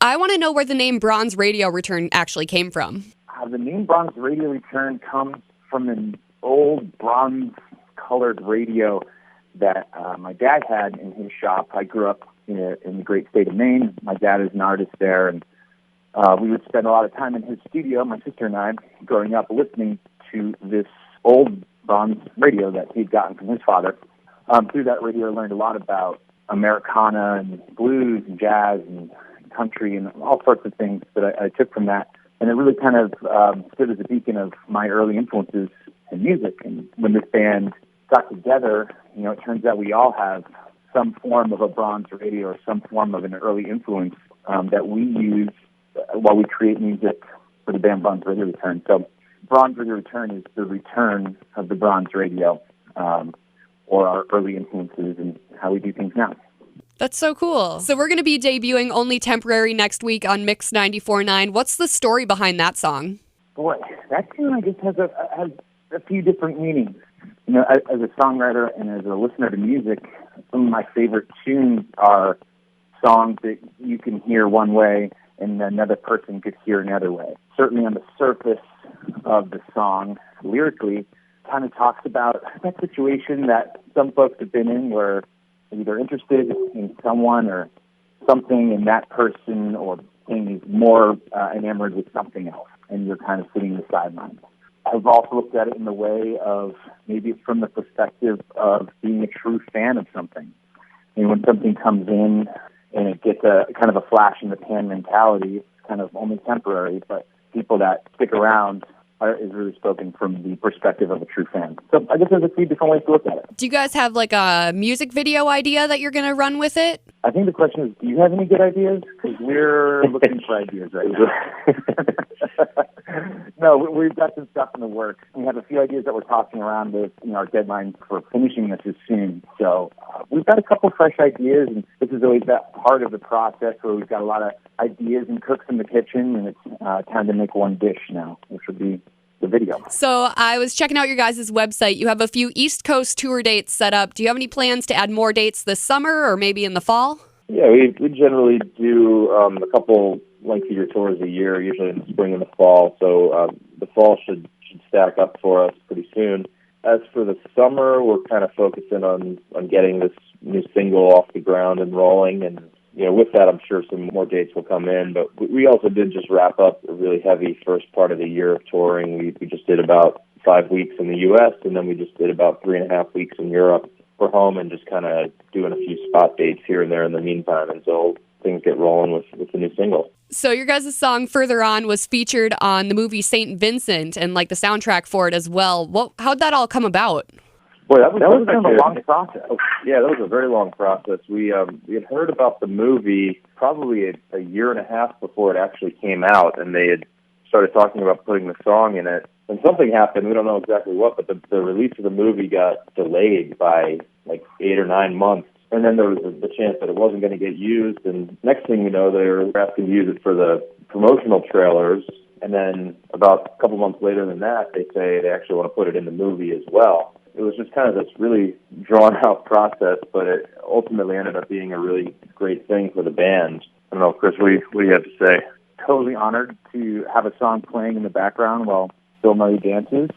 I want to know where the name Bronze Radio Return actually came from. The name Bronze Radio Return comes from an old bronze-colored radio that my dad had in his shop. I grew up in the great state of Maine. My dad is an artist there, and we would spend a lot of time in his studio, my sister and I, growing up, listening to this old bronze radio that he'd gotten from his father. Through that radio, I learned a lot about Americana and blues and jazz and country and all sorts of things that I took from that. And it really kind of stood as a beacon of my early influences in music. And when this band got together, it turns out we all have some form of a bronze radio or some form of an early influence that we use while we create music for the band Bronze Radio Return. So Bronze Radio Return is the return of the bronze radio, or our early influences and how we do things now. That's so cool. So we're going to be debuting Only Temporary next week on Mix 94.9. What's the story behind that song? Boy, that tune, I guess, has a few different meanings. As a songwriter and as a listener to music, some of my favorite tunes are songs that you can hear one way and another person could hear another way. Certainly on the surface of the song, lyrically, kind of talks about that situation that some folks have been in where either interested in someone or something, and that person or thing is more enamored with something else, and you're kind of sitting in the sidelines. I've also looked at it in the way of maybe it's from the perspective of being a true fan of something. When something comes in and it gets a kind of a flash in the pan mentality, it's kind of only temporary, but people that stick around is really spoken from the perspective of a true fan. So I guess there's a few different ways to look at it. Do you guys have like a music video idea that you're going to run with it? I think the question is, do you have any good ideas? Because we're looking for ideas right now. No, we've got some stuff in the works. We have a few ideas that we're tossing around with. Our deadline for finishing this is soon. So we've got a couple fresh ideas, and this is always that part of the process where we've got a lot of ideas and cooks in the kitchen, and it's time to make one dish now, which would be the video. So I was checking out your guys' website. You have a few East Coast tour dates set up. Do you have any plans to add more dates this summer or maybe in the fall? Yeah, we generally do a couple lengthier tours a year, usually in the spring and the fall. So the fall should stack up for us pretty soon. As for the summer, we're kind of focusing on getting this new single off the ground and rolling. And, with that, I'm sure some more dates will come in. But we also did just wrap up a really heavy first part of the year of touring. We just did about 5 weeks in the U.S., and then we just did about 3.5 weeks in Europe. We're home and just kind of doing a few spot dates here and there in the meantime until things get rolling with the new single. So your guys' song Further On was featured on the movie St. Vincent and like the soundtrack for it as well. How'd that all come about? Boy, that was kind of a long process. Yeah, that was a very long process. We had heard about the movie probably a year and a half before it actually came out, and they had started talking about putting the song in it. And something happened, we don't know exactly what, but the release of the movie got delayed by like 8 or 9 months. And then there was the chance that it wasn't going to get used. And next thing you know, they were asking to use it for the promotional trailers. And then about a couple months later than that, they say they actually want to put it in the movie as well. It was just kind of this really drawn-out process, but it ultimately ended up being a really great thing for the band. I don't know, Chris, what do you have to say? Totally honored to have a song playing in the background while Bill Murray dances.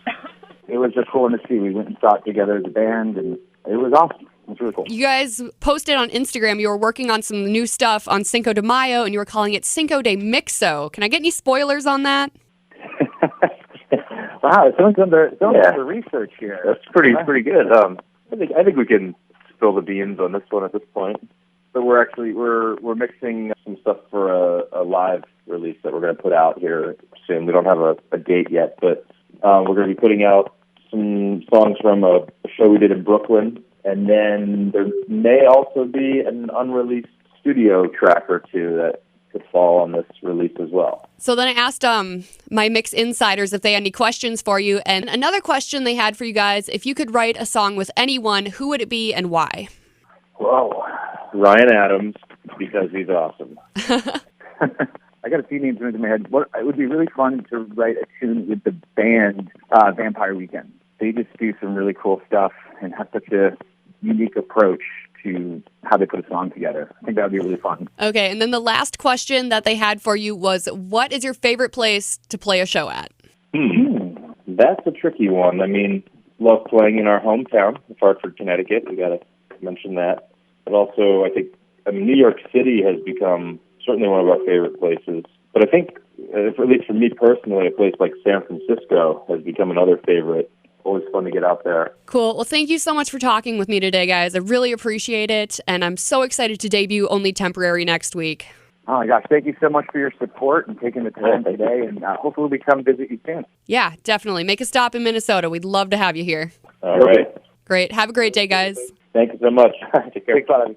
It was just cool to see. We went and saw it together as a band, and it was awesome. It was really cool. You guys posted on Instagram you were working on some new stuff on Cinco de Mayo, and you were calling it Cinco de Mixo. Can I get any spoilers on that? Wow, someone's done the research here. That's pretty good. I think we can spill the beans on this one at this point. So we're mixing some stuff for a live release that we're going to put out here soon. We don't have a date yet, but we're going to be putting out some songs from a show we did in Brooklyn, and then there may also be an unreleased studio track or two that could fall on this release as well. So then I asked my Mix Insiders if they had any questions for you, and another question they had for you guys, if you could write a song with anyone, who would it be and why? Whoa. Ryan Adams, because he's awesome. I got a few names in my head. It would be really fun to write a tune with the band Vampire Weekend. They just do some really cool stuff and have such a unique approach to how they put a song together. I think that would be really fun. Okay, and then the last question that they had for you was, what is your favorite place to play a show at? That's a tricky one. I mean, love playing in our hometown of Hartford, Connecticut. We got to mention that. But also, New York City has become certainly one of our favorite places. But I think, at least for me personally, a place like San Francisco has become another favorite. Always fun to get out there. Cool. Well, thank you so much for talking with me today, guys. I really appreciate it, and I'm so excited to debut Only Temporary next week. Oh, my gosh. Thank you so much for your support and taking the time today, and hopefully we come visit you soon. Yeah, definitely. Make a stop in Minnesota. We'd love to have you here. All right. Great. Have a great day, guys. Thank you so much. Take care. Thanks a lot.